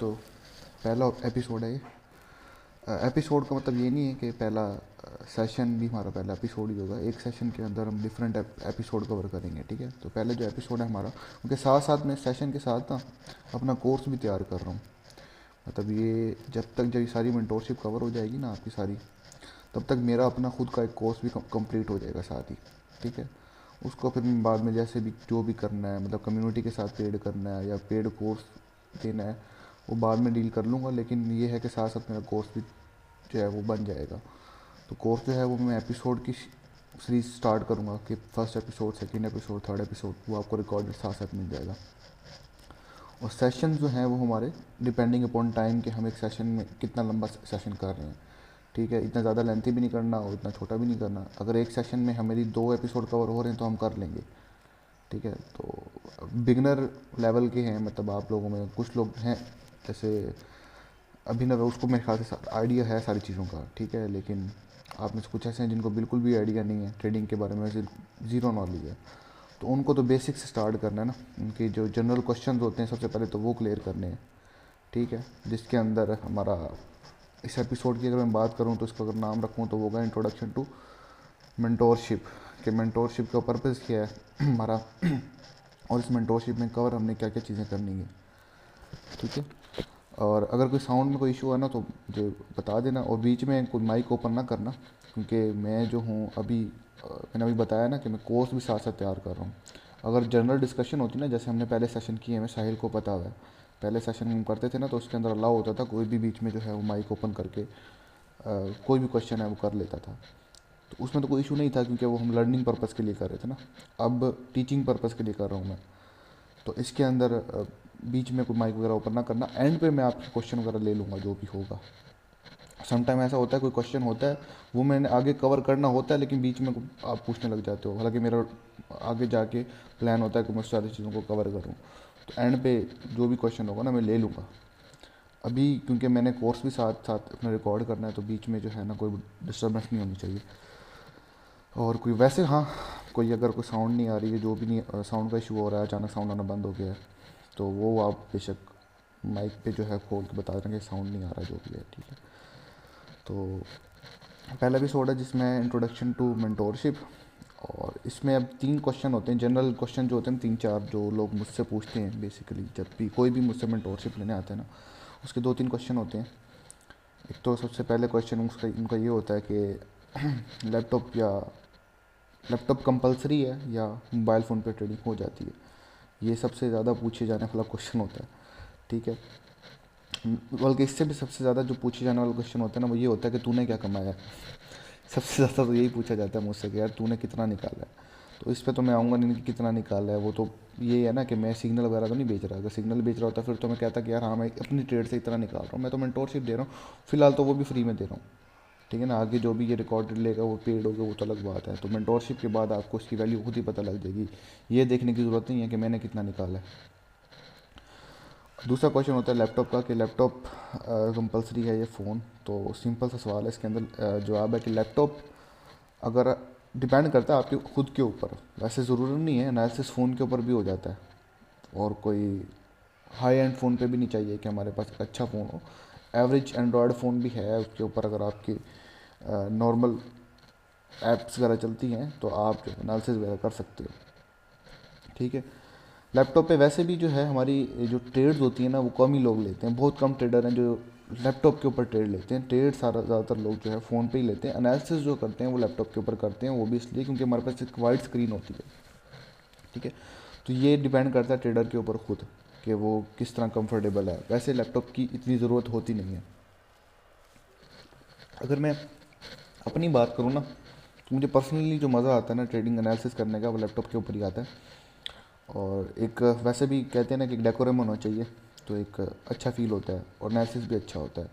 तो पहला एपिसोड है ये। एपिसोड का मतलब ये नहीं है कि पहला सेशन भी हमारा पहला एपिसोड ही होगा। एक सेशन के अंदर हम डिफरेंट एपिसोड कवर करेंगे, ठीक है। तो पहले जो एपिसोड है हमारा, उनके साथ साथ मैं सेशन के साथ ना अपना कोर्स भी तैयार कर रहा हूँ। मतलब ये जब ये सारी मेंटोरशिप कवर हो जाएगी ना आपकी सारी, तब तक मेरा अपना खुद का एक कोर्स भी कंप्लीट हो जाएगा साथ ही, ठीक है। उसको फिर मैं बाद में जैसे भी जो भी करना है, मतलब कम्युनिटी के साथ पेड करना है या पेड कोर्स देना है, वो बाद में डील कर लूँगा। लेकिन ये है कि साथ साथ मेरा कोर्स भी जो है वो बन जाएगा। तो कोर्स जो है वो मैं एपिसोड की सीरीज स्टार्ट करूँगा कि first episode, second episode, third episode, वो आपको रिकॉर्डेड साथ साथ मिल जाएगा। और सेशन जो हैं वो हमारे डिपेंडिंग अपॉन टाइम, कि हम एक सेशन में कितना लंबा सेशन कर रहे हैं, ठीक है। इतना ज़्यादा लेंथी भी नहीं करना और इतना छोटा भी नहीं करना। अगर एक सेशन में हमारी 2 एपिसोड कवर हो रहे हैं तो हम कर लेंगे, ठीक है। तो बिगनर लेवल के हैं, मतलब आप लोगों में कुछ लोग हैं जैसे अभिनव, उसको मेरे ख्याल से आइडिया है सारी चीज़ों का, ठीक है। लेकिन आप में से कुछ ऐसे हैं जिनको बिल्कुल भी आइडिया नहीं है ट्रेडिंग के बारे में, ज़ीरो नॉलेज है। तो उनको तो बेसिक से स्टार्ट करना है ना। उनके जो जनरल क्वेश्चन होते हैं सबसे पहले तो वो क्लियर करने हैं, ठीक है। जिसके अंदर हमारा इस एपिसोड की अगर मैं बात करूं तो इसका अगर नाम रखूं तो वो होगा इंट्रोडक्शन टू मेंटोरशिप। कि मेंटोरशिप का पर्पज़ क्या है हमारा, और इस मेंटोरशिप में कवर हमने क्या क्या चीज़ें करनी है, ठीक है। और अगर कोई साउंड में कोई इशू है ना तो मुझे बता देना, और बीच में कोई माइक ओपन ना करना, क्योंकि मैं जो हूँ अभी मैंने अभी बताया ना कि मैं कोर्स भी साथ साथ तैयार कर रहा हूँ। अगर जनरल डिस्कशन होती ना, जैसे हमने पहले सेशन किए हैं, साहिल को पता है, पहले सेशन हम करते थे ना, तो उसके अंदर अलाउ होता था कोई भी बीच में जो है वो माइक ओपन करके कोई भी क्वेश्चन है वो कर लेता था। तो उसमें तो कोई इशू नहीं था, क्योंकि वो हम लर्निंग पर्पज़ के लिए कर रहे थे ना। अब टीचिंग पर्पज़ के लिए कर रहा हूँ मैं। तो इसके अंदर बीच में कोई माइक वगैरह ओपन ना करना। एंड पे मैं आपके क्वेश्चन वगैरह ले लूँगा जो भी होगा। सम टाइम ऐसा होता है कोई क्वेश्चन होता है वो मैंने आगे कवर करना होता है, लेकिन बीच में आप पूछने लग जाते हो। हालांकि मेरा आगे जाके प्लान होता है कि मैं सारी चीज़ों को कवर करूँ। तो एंड पे जो भी क्वेश्चन होगा ना मैं ले लूँगा। अभी क्योंकि मैंने कोर्स भी साथ साथ अपना रिकॉर्ड करना है, तो बीच में जो है ना कोई डिस्टर्बेंस नहीं होनी चाहिए। और कोई वैसे हाँ, कोई अगर कोई साउंड नहीं आ रही है, जो भी नहीं साउंड का इशू हो रहा है, अचानक साउंड आना बंद हो गया है, तो वो आप बेशक माइक पे जो है खोल के बता देंगे साउंड नहीं आ रहा जो भी है, ठीक है। तो पहला एपिसोड है जिसमें इंट्रोडक्शन टू मेंटोरशिप, और इसमें अब 3 क्वेश्चन होते हैं, जनरल क्वेश्चन जो होते हैं 3-4, जो लोग मुझसे पूछते हैं बेसिकली। जब भी कोई भी मुझसे मेंटोरशिप लेने आता है ना, उसके 2-3 क्वेश्चन होते हैं। एक तो सबसे पहले क्वेश्चन उसका उनका ये होता है कि लैपटॉप कंपलसरी है या मोबाइल फ़ोन पे ट्रेडिंग हो जाती है। ये सबसे ज़्यादा पूछे जाने वाला क्वेश्चन होता है, ठीक है। बल्कि इससे भी सबसे ज़्यादा जो पूछे जाने वाला क्वेश्चन होता है ना, वो ये होता है कि तूने क्या कमाया। सबसे ज़्यादा तो यही पूछा जाता है मुझसे कि यार तूने कितना निकाला है। तो इस पे तो मैं आऊँगा नहीं कि कितना निकाला है, वो तो ये है ना कि मैं सिग्नल वगैरह तो नहीं बेच रहा। अगर सिग्नल बेच रहा होता फिर तो मैं कहता कि यार हाँ मैं अपनी ट्रेड से इतना निकाल रहा हूँ। मैं तो मेंटोरशिप दे रहा हूँ, फिलहाल तो वो भी फ्री में दे रहा हूँ, ठीक है ना। आगे जो भी ये रिकॉर्डेड लेगा वो पेड होगा, वो तो अलग बात है। तो मेंटोरशिप के बाद आपको उसकी वैल्यू खुद ही पता लग जाएगी। ये देखने की ज़रूरत नहीं है कि मैंने कितना निकाला है। दूसरा क्वेश्चन होता है लैपटॉप का, कि लैपटॉप कंपलसरी है ये फ़ोन। तो सिंपल सा सवाल है, इसके अंदर जवाब है कि लैपटॉप अगर डिपेंड करता है आपके खुद के ऊपर। वैसे ज़रूरी नहीं है, एनालिसिस फ़ोन के ऊपर भी हो जाता है, और कोई हाई एंड फ़ोन पे भी नहीं चाहिए कि हमारे पास एक अच्छा फ़ोन हो। एवरेज एंड्रॉयड फ़ोन भी है, उसके ऊपर अगर आपकी नॉर्मल ऐप्स वगैरह चलती हैं तो आप जो एनालिसिस वगैरह कर सकते हो, ठीक है। लैपटॉप पे वैसे भी जो है हमारी जो ट्रेड्स होती हैं ना वो कम ही लोग लेते हैं। बहुत कम ट्रेडर हैं जो लैपटॉप के ऊपर ट्रेड लेते हैं। ट्रेड सारा ज़्यादातर लोग जो है फ़ोन पे ही लेते हैं। एनालिसिस जो करते हैं वो लैपटॉप के ऊपर करते हैं, वो भी इसलिए क्योंकि हमारे पास एक वाइड स्क्रीन होती है, ठीक है। तो ये डिपेंड करता है ट्रेडर के ऊपर खुद कि वो किस तरह कंफर्टेबल है। वैसे लैपटॉप की इतनी ज़रूरत होती नहीं है। अगर मैं अपनी बात करूँ ना, तो मुझे पर्सनली जो मज़ा आता है ना ट्रेडिंग एनालिसिस करने का, वो लैपटॉप के ऊपर ही आता है। और एक वैसे भी कहते हैं ना कि डेकोरम होना चाहिए, तो एक अच्छा फील होता है और एनालिसिस भी अच्छा होता है।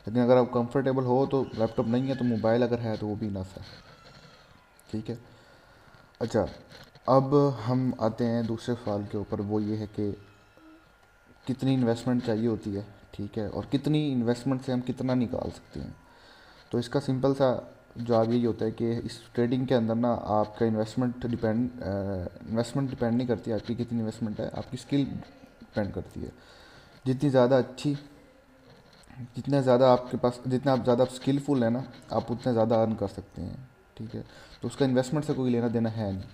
लेकिन अगर आप कंफर्टेबल हो तो लैपटॉप नहीं है तो मोबाइल अगर है तो वो भी इनफ है, ठीक है। अच्छा, अब हम आते हैं दूसरे सवाल के ऊपर, वो ये है कि कितनी इन्वेस्टमेंट चाहिए होती है, ठीक है, और कितनी इन्वेस्टमेंट से हम कितना निकाल सकते हैं। तो इसका सिंपल सा जवाब यही होता है कि इस ट्रेडिंग के अंदर ना आपका इन्वेस्टमेंट डिपेंड नहीं करती आपकी कितनी इन्वेस्टमेंट है, आपकी स्किल डिपेंड करती है। जितनी ज़्यादा अच्छी जितना ज़्यादा आपके पास, जितना आप ज़्यादा स्किलफुल है ना, आप उतना ज़्यादा अर्न कर सकते हैं, ठीक है। तो उसका इन्वेस्टमेंट से कोई लेना देना है नहीं।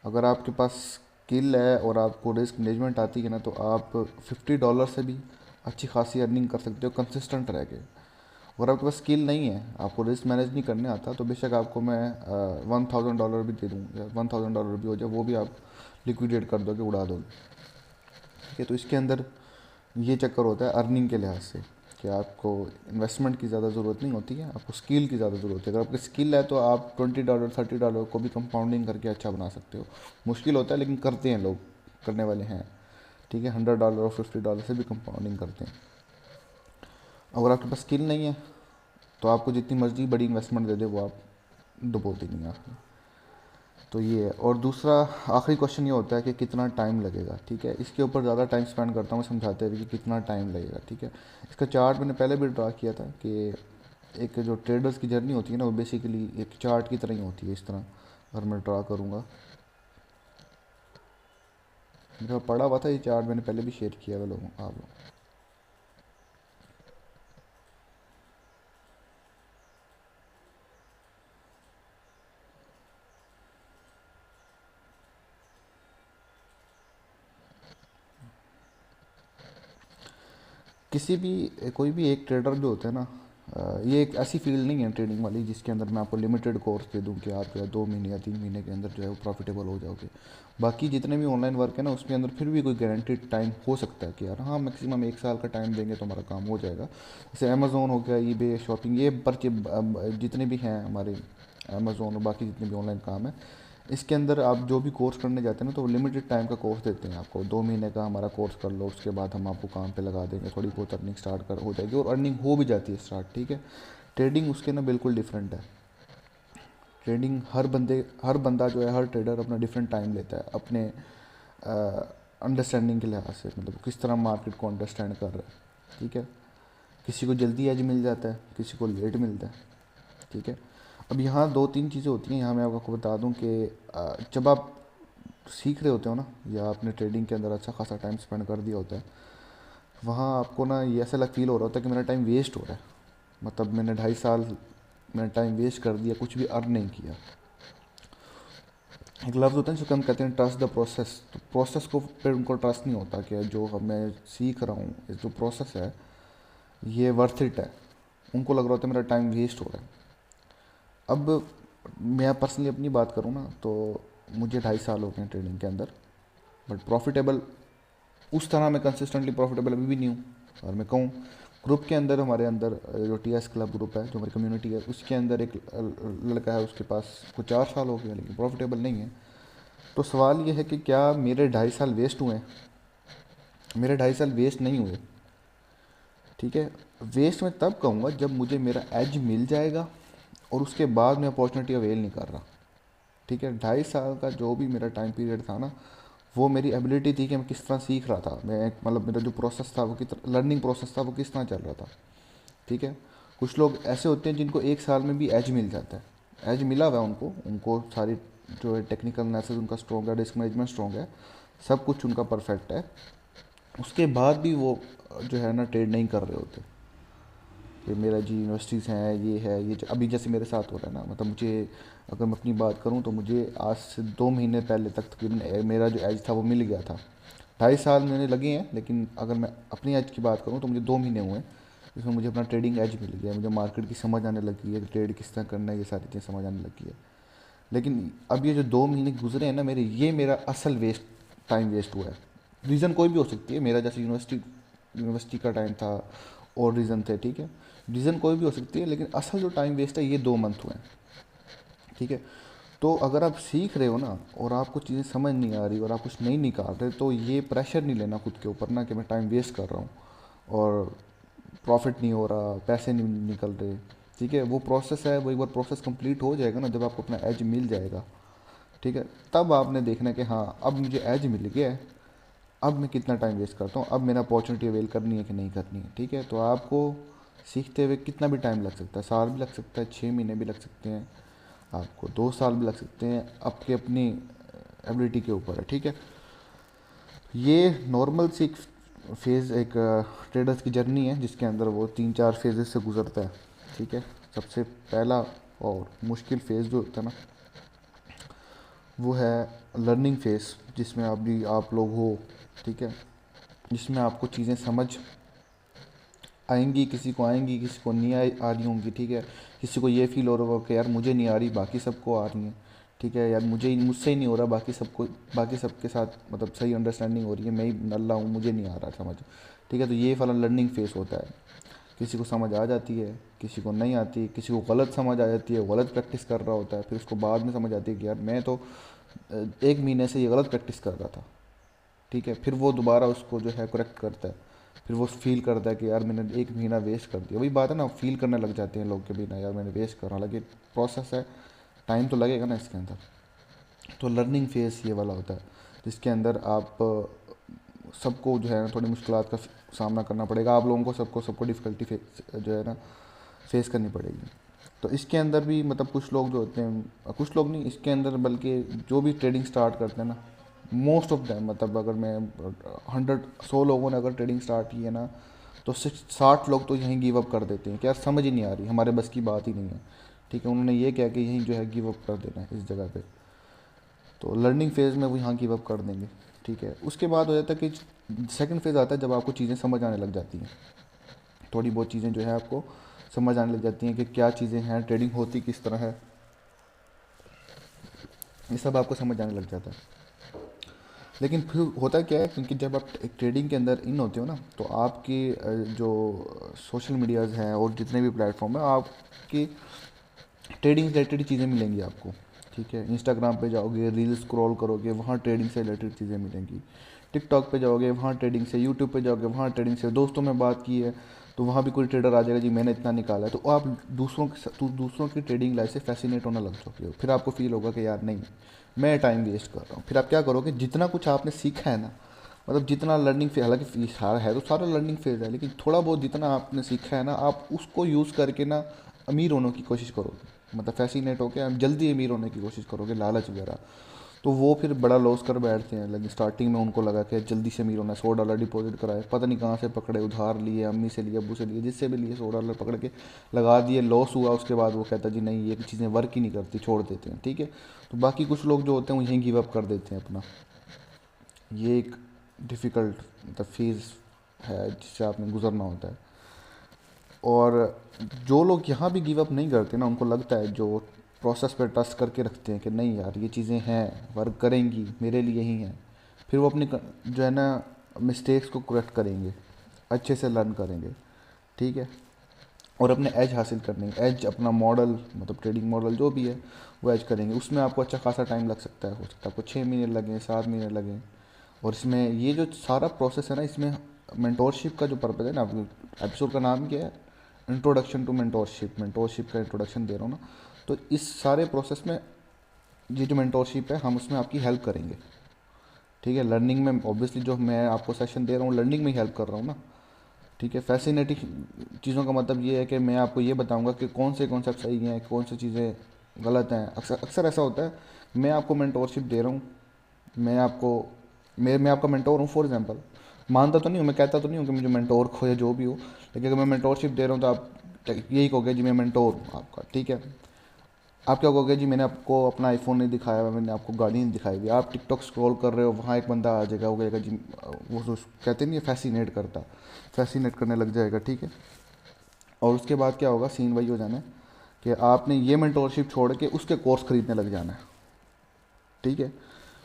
अगर आपके पास स्किल है और आपको रिस्क मैनेजमेंट आती है ना, तो आप $50 से भी अच्छी खासी अर्निंग कर सकते हो कंसिस्टेंट रह के। अगर आपके पास स्किल नहीं है, आपको रिस्क मैनेज नहीं करने आता, तो बेशक आपको मैं $1000 भी दे दूँ या $1000 भी हो जाए, वो भी आप लिक्विडेट कर दोगे, उड़ा दोगे, ठीक है। तो इसके अंदर ये चक्कर होता है अर्निंग के लिहाज से, कि आपको इन्वेस्टमेंट की ज़्यादा ज़रूरत नहीं होती है, आपको स्किल की ज़्यादा ज़रूरत है। अगर आपकी स्किल है तो आप $20 $30 को भी कंपाउंडिंग करके अच्छा बना सकते हो। मुश्किल होता है लेकिन करते हैं लोग, करने वाले हैं, ठीक है। $100 और $50 से भी कंपाउंडिंग करते हैं। अगर आपके पास स्किल नहीं है तो आपको जितनी मर्जी बड़ी इन्वेस्टमेंट दे दे, वो आप डुबोते नहीं आप। तो ये है। और दूसरा आखिरी क्वेश्चन ये होता है कि कितना टाइम लगेगा, ठीक है। इसके ऊपर ज़्यादा टाइम स्पेंड करता हूँ समझाते हुए कि कितना टाइम लगेगा, ठीक है। इसका चार्ट मैंने पहले भी ड्रा किया था कि एक जो ट्रेडर्स की जर्नी होती है ना, वो बेसिकली एक चार्ट की तरह ही होती है। इस तरह अगर मैं ड्रा करूँगा, मेरे पास पढ़ा हुआ था ये चार्ट, मैंने पहले भी शेयर किया हुआ लोगों आप लोग। किसी भी कोई भी एक ट्रेडर जो होता है ना, ये एक ऐसी फील्ड नहीं है ट्रेडिंग वाली जिसके अंदर मैं आपको लिमिटेड कोर्स दे दूं कि आप जो है 2 महीने या 3 महीने के अंदर जो है वो प्रॉफिटेबल हो जाओगे। बाकी जितने भी ऑनलाइन वर्क है ना, उसके अंदर फिर भी कोई गारंटीड टाइम हो सकता है कि यार हाँ मैक्सिमम 1 साल का टाइम देंगे तो हमारा काम हो जाएगा। जैसे अमेज़ोन हो गया, ईबे, शॉपिंग, ये परचे जितने भी हैं हमारे, अमेज़ोन और बाकी जितने भी ऑनलाइन काम है, इसके अंदर आप जो भी कोर्स करने जाते हैं ना, तो वो लिमिटेड टाइम का कोर्स देते हैं आपको। 2 महीने का हमारा कोर्स कर लो, उसके बाद हम आपको काम पे लगा देंगे, थोड़ी बहुत अर्निंग स्टार्ट कर हो जाएगी, और अर्निंग हो भी जाती है स्टार्ट, ठीक है। ट्रेडिंग उसके ना बिल्कुल डिफरेंट है। ट्रेडिंग हर बंदा जो है, हर ट्रेडर अपना डिफरेंट टाइम लेता है अपने अंडरस्टैंडिंग के लिहाज से, मतलब किस तरह मार्केट को अंडरस्टैंड कर रहा है, ठीक है। किसी को जल्दी एज मिल जाता है, किसी को लेट मिलता है, ठीक है। अब यहाँ 2-3 चीज़ें होती हैं। यहाँ मैं आपको बता दूँ कि जब आप सीख रहे होते हो ना, या आपने ट्रेडिंग के अंदर अच्छा खासा टाइम स्पेंड कर दिया होता है, वहाँ आपको ना ये ऐसा फील हो रहा होता है कि मेरा टाइम वेस्ट हो रहा है। मतलब मैंने 2.5 साल मैंने टाइम वेस्ट कर दिया, कुछ भी अर्न नहीं किया। एक लफ्ज़ होता है जिसको हम कहते हैं ट्रस्ट द प्रोसेस। तो प्रोसेस को फिर उनको ट्रस्ट नहीं होता कि जो मैं सीख रहा हूँ, इस जो प्रोसेस है ये वर्थ इट है। उनको लग रहा होता है मेरा टाइम वेस्ट हो रहा है। अब मैं पर्सनली अपनी बात करूँ ना, तो मुझे 2.5 साल हो गए हैं ट्रेडिंग के अंदर, बट प्रॉफिटेबल उस तरह मैं कंसिस्टेंटली प्रॉफिटेबल अभी भी नहीं हूँ। और मैं कहूँ ग्रुप के अंदर, हमारे अंदर जो TS क्लब ग्रुप है, जो हमारी कम्युनिटी है, उसके अंदर एक लड़का है, उसके पास कुछ 4 साल हो गया लेकिन प्रॉफिटेबल नहीं है। तो सवाल ये है कि क्या मेरे 2.5 साल वेस्ट हुए हैं? मेरे 2.5 साल वेस्ट नहीं हुए, ठीक है। वेस्ट मैं तब कहूँगा जब मुझे मेरा एज मिल जाएगा और उसके बाद मैं अपॉर्चुनिटी अवेल नहीं कर रहा, ठीक है। 2.5 साल का जो भी मेरा टाइम पीरियड था ना, वो मेरी एबिलिटी थी कि मैं किस तरह सीख रहा था, मैं मतलब मेरा जो प्रोसेस था, वो किस लर्निंग प्रोसेस था, वो किस तरह चल रहा था, ठीक है। कुछ लोग ऐसे होते हैं जिनको 1 साल में भी एज मिल जाता है, एज मिला हुआ है उनको, उनको सारी जो है टेक्निकल एनालिसिस उनका स्ट्रॉन्ग है, रिस्क मैनेजमेंट स्ट्रॉन्ग है, सब कुछ उनका परफेक्ट है, उसके बाद भी वो जो है ना ट्रेड नहीं कर रहे होते। कि मेरा जी यूनिवर्सिटीज़ हैं, ये है, ये अभी जैसे मेरे साथ हो रहा है ना, मतलब मुझे अगर मैं अपनी बात करूँ तो मुझे आज से 2 महीने पहले तक तकरीबन मेरा जो एज था वो मिल गया था। 2.5 साल मैंने लगे हैं, लेकिन अगर मैं अपनी एज की बात करूँ तो मुझे 2 महीने हुए हैं जिसमें मुझे अपना ट्रेडिंग एज मिल गया, मुझे मार्केट की समझ आने लगी है, ट्रेड किस तरह करना है, ये सारी चीज़ें समझ आने लगी है। लेकिन अब ये जो 2 महीने गुजरे हैं ना मेरे, ये मेरा असल टाइम वेस्ट हुआ है। रीज़न कोई भी हो सकती है, मेरा जैसे यूनिवर्सिटी का टाइम था और रीज़न थे, ठीक है। रीज़न कोई भी हो सकती है, लेकिन असल जो टाइम वेस्ट है ये 2 मंथ हुए हैं, ठीक है। तो अगर आप सीख रहे हो ना और आपको चीज़ें समझ नहीं आ रही और आप कुछ नहीं निकाल रहे, तो ये प्रेशर नहीं लेना खुद के ऊपर ना कि मैं टाइम वेस्ट कर रहा हूँ और प्रॉफिट नहीं हो रहा, पैसे नहीं निकल रहे, ठीक है। वो प्रोसेस है, वो एक बार प्रोसेस कंप्लीट हो जाएगा ना, जब आपको अपना एज मिल जाएगा, ठीक है, तब आपने देखना है कि हाँ अब मुझे एज मिल गया है, अब मैं कितना टाइम वेस्ट करता हूँ, अब मैंने अपॉर्चुनिटी अवेल करनी है कि नहीं करनी है, ठीक है। तो आपको सीखते हुए कितना भी टाइम लग सकता है, साल भी लग सकता है, 6 महीने भी लग सकते हैं, आपको 2 साल भी लग सकते हैं, आपके अपनी एबिलिटी के ऊपर है, ठीक है। ये नॉर्मल सी फेज़ एक ट्रेडर्स की जर्नी है जिसके अंदर वो 3-4 फेजेस से गुजरता है, ठीक है। सबसे पहला और मुश्किल फ़ेज़ जो होता है ना, वो है लर्निंग फ़ेज़, जिसमें अभी आप लोग हो, ठीक है। जिसमें आपको चीज़ें समझ आएंगी, किसी को आएंगी, किसी को नहीं आ रही होंगी, ठीक है। किसी को ये फील हो रहा होगा कि यार मुझे नहीं आ रही, बाकी सबको आ रही हैं, ठीक है। यार मुझसे ही नहीं हो रहा, बाकी सबके साथ मतलब सही अंडरस्टैंडिंग हो रही है, मैं ही नल्ला हूँ, मुझे नहीं आ रहा समझ, ठीक है। तो ये वाला लर्निंग फेस होता है। किसी को समझ आ जाती है, किसी को नहीं आती, किसी को गलत समझ आ जाती है, गलत प्रैक्टिस कर रहा होता है, फिर उसको बाद में समझ आती है कि यार मैं तो 1 महीने से ये गलत प्रैक्टिस कर रहा था, ठीक है। फिर वो दोबारा उसको जो है करेक्ट करता है, फिर वो फील करता है कि यार मैंने 1 महीना वेस्ट कर दिया। वही बात है ना, फील करने लग जाते हैं लोग कि भी ना यार मैंने वेस्ट करा, हालांकि प्रोसेस है, टाइम तो लगेगा ना इसके अंदर। तो लर्निंग फेस ये वाला होता है जिसके अंदर आप सबको जो है ना थोड़ी मुश्किलात का सामना करना पड़ेगा, आप लोगों को सबको डिफ़िकल्टी जो है ना फेस करनी पड़ेगी। तो इसके अंदर भी मतलब कुछ लोग जो होते हैं, कुछ लोग नहीं, इसके अंदर बल्कि जो भी ट्रेडिंग स्टार्ट करते हैं ना, मोस्ट ऑफ दैम, मतलब अगर मैं 100 लोगों ने अगर ट्रेडिंग स्टार्ट की है ना, तो 60 लोग तो यहीं गिव अप कर देते हैं कि यार समझ ही नहीं आ रही, हमारे बस की बात ही नहीं है, ठीक है। उन्होंने ये कह के यहीं जो है गिव अप कर देना है इस जगह पे। तो लर्निंग फेज़ में वो यहाँ गिव अप कर देंगे, ठीक है। उसके बाद हो जाता है कि सेकंड फेज़ आता है जब आपको चीज़ें समझ आने लग जाती हैं, थोड़ी बहुत चीज़ें जो है आपको समझ आने लग जाती हैं कि क्या चीज़ें हैं, ट्रेडिंग होती किस तरह है, ये सब आपको समझ आने लग जाता है। लेकिन फिर होता क्या है, क्योंकि जब आप एक ट्रेडिंग के अंदर इन होते हो ना, तो आपकी जो सोशल मीडियाज़ हैं और जितने भी प्लेटफॉर्म हैं, आपकी ट्रेडिंग से रिलेटेड चीज़ें मिलेंगी आपको, ठीक है। इंस्टाग्राम पे जाओगे, रील स्क्रॉल करोगे, वहाँ ट्रेडिंग से रिलेटेड चीज़ें मिलेंगी। टिकटॉक पे जाओगे, वहाँ ट्रेडिंग से, यूट्यूब पे जाओगे, वहाँ ट्रेडिंग से, दोस्तों में बात की है तो वहाँ भी कोई ट्रेडर आ जाएगा, जी मैंने इतना निकाला है, तो आप दूसरों की ट्रेडिंग लाइफ से फैसिनेट होने लग जाओगे। फिर आपको फील होगा कि यार नहीं, मैं टाइम वेस्ट कर रहा हूँ। फिर आप क्या करोगे, जितना कुछ आपने सीखा है ना, मतलब जितना लर्निंग फेज, हालांकि ये सारा है तो सारा लर्निंग फेज है, लेकिन थोड़ा बहुत जितना आपने सीखा है ना, आप उसको यूज़ करके ना अमीर होने की कोशिश करोगे, मतलब फैसिनेट होकर आप जल्दी अमीर होने की कोशिश करोगे, लालच वगैरह। तो वो फिर बड़ा लॉस कर बैठते हैं। लेकिन स्टार्टिंग में उनको लगा कि जल्दी से अमीर होना है, $100 डिपॉजिट कराए, पता नहीं कहाँ से पकड़े, उधार लिए, अम्मी से लिए, अब्बू से लिए, जिससे भी लिए, $100 पकड़ के लगा दिए, लॉस हुआ। उसके बाद वो कहता जी नहीं ये चीज़ें वर्क ही नहीं करती, छोड़ देते हैं, ठीक है। तो बाकी कुछ लोग जो होते हैं वो यहीं गिव अप कर देते हैं अपना। ये एक डिफ़िकल्ट मतलब फेज़ है जिससे आपने गुजरना होता है। और जो लोग यहाँ भी गिव अप नहीं करते ना, उनको लगता है, जो प्रोसेस पर ट्रस्ट करके रखते हैं कि नहीं यार ये चीज़ें हैं, वर्क करेंगी, मेरे लिए ही हैं, फिर वो अपनी जो है ना मिस्टेक्स को करेक्ट करेंगे, अच्छे से लर्न करेंगे, ठीक है। और अपने एज हासिल करने, एज अपना मॉडल, मतलब ट्रेडिंग मॉडल जो भी है वो एज करेंगे। उसमें आपको अच्छा खासा टाइम लग सकता है, हो सकता है आपको 6 महीने लगें, 7 महीने लगें। और इसमें ये जो सारा प्रोसेस है ना, इसमें मेंटोरशिप का जो पर्पज़ है ना, एपिसोड का नाम क्या है, इंट्रोडक्शन टू मेंटोरशिप, मेंटोरशिप का इंट्रोडक्शन दे रहा हूँ ना। तो इस सारे प्रोसेस में ये जो मेंटोरशिप है, हम उसमें आपकी हेल्प करेंगे, ठीक है। लर्निंग में ऑब्वियसली जो मैं आपको सेशन दे रहा हूँ, लर्निंग में ही हेल्प कर रहा हूँ ना, ठीक है। फैसिनेटिंग चीज़ों का मतलब ये है कि मैं आपको ये बताऊंगा कि कौन से कॉन्सेप्ट सही हैं, कौन सी चीज़ें गलत हैं। अक्सर अक्सर ऐसा होता है, मैं आपको मेंटोरशिप दे रहा हूँ, मैं आपको मैं आपका मेंटोर हूँ, फॉर एग्जांपल, मानता तो नहीं हूँ, मैं कहता तो नहीं हूँ कि मुझे मेंटोर हो या जो भी हो, लेकिन अगर मैं मेंटोरशिप दे रहा हूँ तो आप यही कहोगे जी मैं मेंटोर हूँ आपका, ठीक है। आप क्या कहोगे, जी मैंने आपको अपना आईफोन नहीं दिखाया, मैंने आपको गाड़ी नहीं दिखाई हुई, आप टिकटॉक स्क्रॉल कर रहे हो, वहाँ एक बंदा आ जाएगा, वो कहेगा जी, वो तो कहते नहीं, फैसिनेट करता, फैसिनेट करने लग जाएगा, ठीक है। और उसके बाद क्या होगा, सीन वही हो जाना है कि आपने ये मेंटोरशिप छोड़ के उसके कोर्स खरीदने लग जाना है, ठीक है।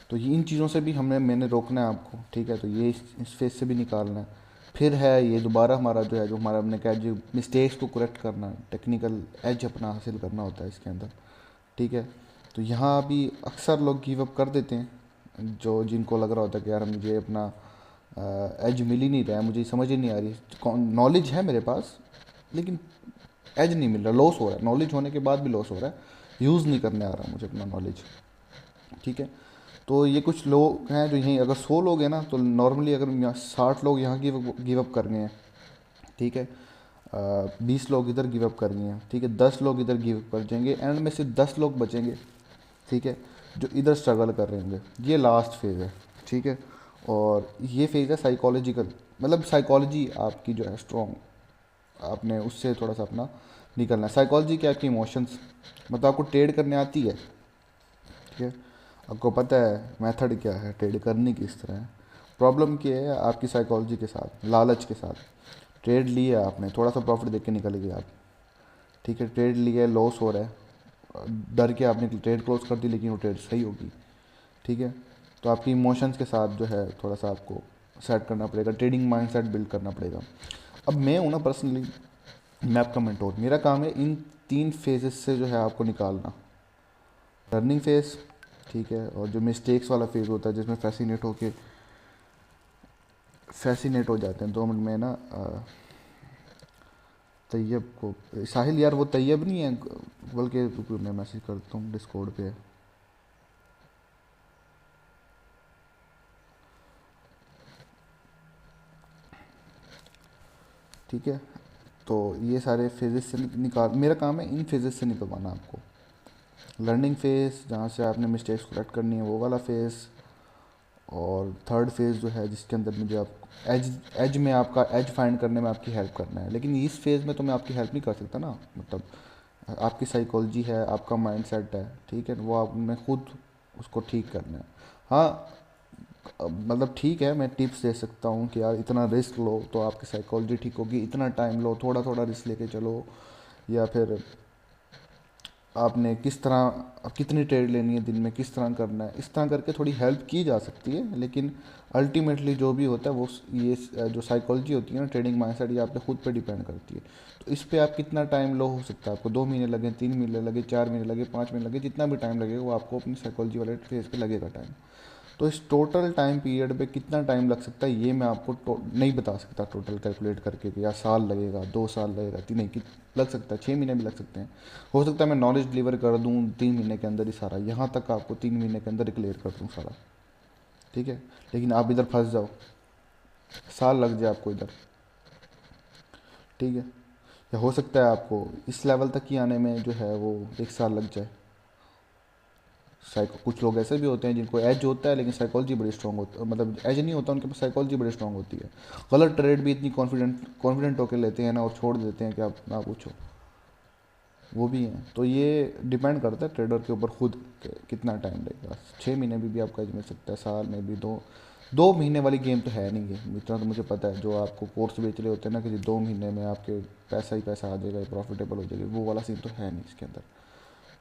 तो इन चीज़ों से भी मैंने रोकना है आपको, ठीक है। तो ये इस फेज से भी निकालना है। फिर है ये दोबारा हमारा जो है, जो हमारा हमने कहा जो मिस्टेक्स को करेक्ट करना, टेक्निकल एज अपना हासिल करना होता है इसके अंदर, ठीक है। तो यहाँ भी अक्सर लोग गिव अप कर देते हैं, जो जिनको लग रहा होता है कि यार मुझे अपना एज मिल ही नहीं रहा है, मुझे समझ ही नहीं आ रही, नॉलेज है मेरे पास लेकिन एज नहीं मिल रहा, लॉस हो रहा है, नॉलेज होने के बाद भी लॉस हो रहा है, यूज़ नहीं करने आ रहा मुझे अपना नॉलेज, ठीक है। तो ये कुछ लोग हैं जो यहीं, अगर 100 लोग हैं ना, तो नॉर्मली अगर 60 लोग यहाँ गिव अप कर गए हैं, ठीक है, 20 लोग इधर गिव अप कर गए हैं, ठीक है, 10 लोग इधर गिव अप कर जाएंगे, एंड में से 10 लोग बचेंगे, ठीक है, जो इधर स्ट्रगल कर रहे होंगे। ये लास्ट फेज़ है, ठीक है। और ये फेज़ है साइकोलॉजिकल, मतलब साइकोलॉजी आपकी जो है स्ट्रॉन्ग, आपने उससे थोड़ा सा अपना निकलना है। साइकोलॉजी क्या, आपकी इमोशंस, मतलब आपको ट्रेड करने आती है, ठीक है, आपको पता है मेथड क्या है, ट्रेड करनी किस तरह है। प्रॉब्लम क्या है आपकी साइकोलॉजी के साथ, लालच के साथ। ट्रेड लिया आपने, थोड़ा सा प्रॉफिट देख के निकल गए आप, ठीक है, ट्रेड लिया, लॉस हो रहा है, डर के आपने ट्रेड क्लोज कर दी, लेकिन वो ट्रेड सही होगी, ठीक है। तो आपकी इमोशंस के साथ जो है थोड़ा सा आपको सेट करना पड़ेगा, ट्रेडिंग माइंडसेट बिल्ड करना पड़ेगा। अब मैं हूँ ना पर्सनली, मैं आपका मेंटोर, मेरा काम है इन 3 फेजेस से जो है आपको निकालना। लर्निंग फेज, ठीक है, और जो मिस्टेक्स वाला फेज होता है जिसमें फैसिनेट हो जाते हैं। 2 मिनट में ना तैयब को, साहिल यार वो तैयब नहीं है, बल्कि रुको मैं मैसेज करता हूँ डिस्कॉर्ड पे। ठीक है, तो ये सारे फेजेस से निकाल, मेरा काम है इन फेजेस से निकलवाना आपको। लर्निंग फेज़ जहाँ से आपने मिस्टेक्स करेक्ट करनी है वो वाला फेज़, और थर्ड फेज़ जो है जिसके अंदर मुझे आप एज में आपका एज फाइंड करने में आपकी हेल्प करना है। लेकिन इस फेज़ में तो मैं आपकी हेल्प नहीं कर सकता ना, मतलब आपकी साइकोलॉजी है, आपका माइंडसेट है, ठीक है, वो आपने खुद उसको ठीक करना है। हाँ, मतलब ठीक है, मैं टिप्स दे सकता हूँ कि यार इतना रिस्क लो तो आपकी साइकोलॉजी ठीक होगी, इतना टाइम लो, थोड़ा थोड़ा रिस्क लेके चलो, या फिर आपने किस तरह कितनी ट्रेड लेनी है दिन में, किस तरह करना है, इस तरह करके थोड़ी हेल्प की जा सकती है। लेकिन अल्टीमेटली जो भी होता है वो ये जो साइकोलॉजी होती है ना, ट्रेडिंग माइंडसेट, ये आपके खुद पे डिपेंड करती है। तो इस पे आप कितना टाइम लो हो सकता है, आपको 2 महीने लगे, 3 महीने लगे, 4 महीने लगे, 5 महीने लगे, जितना भी टाइम लगेगा वो आपको अपनी साइकोलॉजी वाले फेज पे लगेगा टाइम। तो इस टोटल टाइम पीरियड पे कितना टाइम लग सकता है ये मैं आपको नहीं बता सकता टोटल कैलकुलेट करके कि या साल लगेगा, 2 साल लगेगा, तीन नहीं कि लग सकता है, 6 महीने भी लग सकते हैं। हो सकता है मैं नॉलेज डिलीवर कर दूँ 3 महीने के अंदर ही सारा, यहाँ तक आपको 3 महीने के अंदर क्लियर कर दूँ सारा, ठीक है। लेकिन आप इधर फंस जाओ, साल लग जाए आपको इधर, ठीक है। या हो सकता है आपको इस लेवल तक ही आने में जो है वो 1 साल लग जाए। साइको कुछ लोग ऐसे भी होते हैं जिनको एज होता है लेकिन साइकोलॉजी बड़ी स्ट्रांग होती है, मतलब एज नहीं होता उनके पास, साइकोलॉजी बड़ी स्ट्रांग होती है। गलत ट्रेड भी इतनी कॉन्फिडेंट होकर लेते हैं ना, और छोड़ देते हैं कि आप ना पूछो, वो भी हैं। तो ये डिपेंड करता है ट्रेडर के ऊपर खुद कितना टाइम लगेगा। 6 महीने भी आपका एज मिल सकता है, साल में भी 2 महीने वाली गेम तो है नहीं है, इतना तो मुझे पता है। जो आपको कोर्स बेच रहे होते हैं ना कि 2 महीने में आपके पैसा ही पैसा आ जाएगा, प्रॉफिटेबल हो जाएगी, वो वाला सीन तो है नहीं इसके अंदर।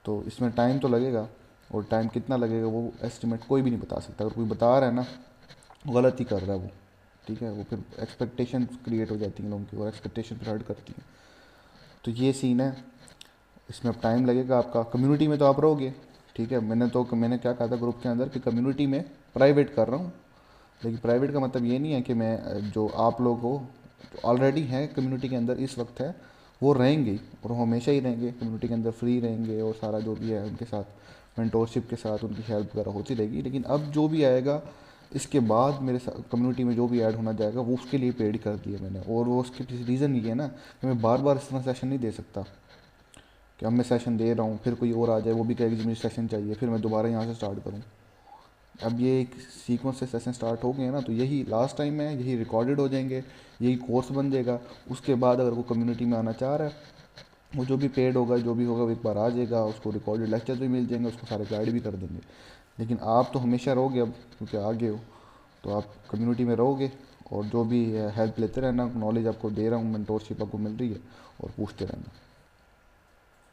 तो इसमें टाइम तो लगेगा, और टाइम कितना लगेगा वो एस्टिमेट कोई भी नहीं बता सकता। अगर कोई बता रहा है ना, गलत ही कर रहा है वो, ठीक है। वो फिर एक्सपेक्टेशन क्रिएट हो जाती हैं लोगों की, और एक्सपेक्टेशन फिर हर्ट करती हैं। तो ये सीन है, इसमें अब टाइम लगेगा आपका। कम्युनिटी में तो आप रहोगे, ठीक है। मैंने क्या कहा था ग्रुप के अंदर कि कम्युनिटी में प्राइवेट कर रहा हूँ, लेकिन प्राइवेट का मतलब ये नहीं है कि मैं जो आप लोग हो ऑलरेडी हैं कम्युनिटी के अंदर इस वक्त है वो रहेंगे ही, और वो हमेशा ही रहेंगे कम्युनिटी के अंदर, फ्री रहेंगे, और सारा जो भी है उनके साथ मेंटोरशिप के साथ उनकी हेल्प वगैरह होती रहेगी। लेकिन अब जो भी आएगा इसके बाद मेरे कम्युनिटी में जो भी ऐड होना जाएगा वो उसके लिए पेड कर दिया मैंने, और वो उसके रीज़न ये है ना कि मैं बार बार इस तरह सेशन नहीं दे सकता कि अब मैं सेशन दे रहा हूँ फिर कोई और आ जाए वो भी कहेगा कि मुझे सेशन चाहिए, फिर मैं दोबारा यहाँ से स्टार्ट करूँ। अब ये एक सीक्वेंस से सेशन स्टार्ट हो गए ना, तो यही लास्ट टाइम है, यही रिकॉर्डेड हो जाएंगे, यही कोर्स बन जाएगा। उसके बाद अगर वो कम्युनिटी में आना चाह रहा है, वो जो भी पेड होगा जो भी होगा वो एक बार आ जाएगा, उसको रिकॉर्डेड लेक्चर भी मिल जाएंगे, उसको सारे गाइड भी कर देंगे। लेकिन आप तो हमेशा रहोगे अब, क्योंकि आगे हो, तो आप कम्युनिटी में रहोगे, और जो भी हेल्प लेते रहना, नॉलेज आपको दे रहा हूँ, मेंटोरशिप आपको मिल रही है, और पूछते रहना।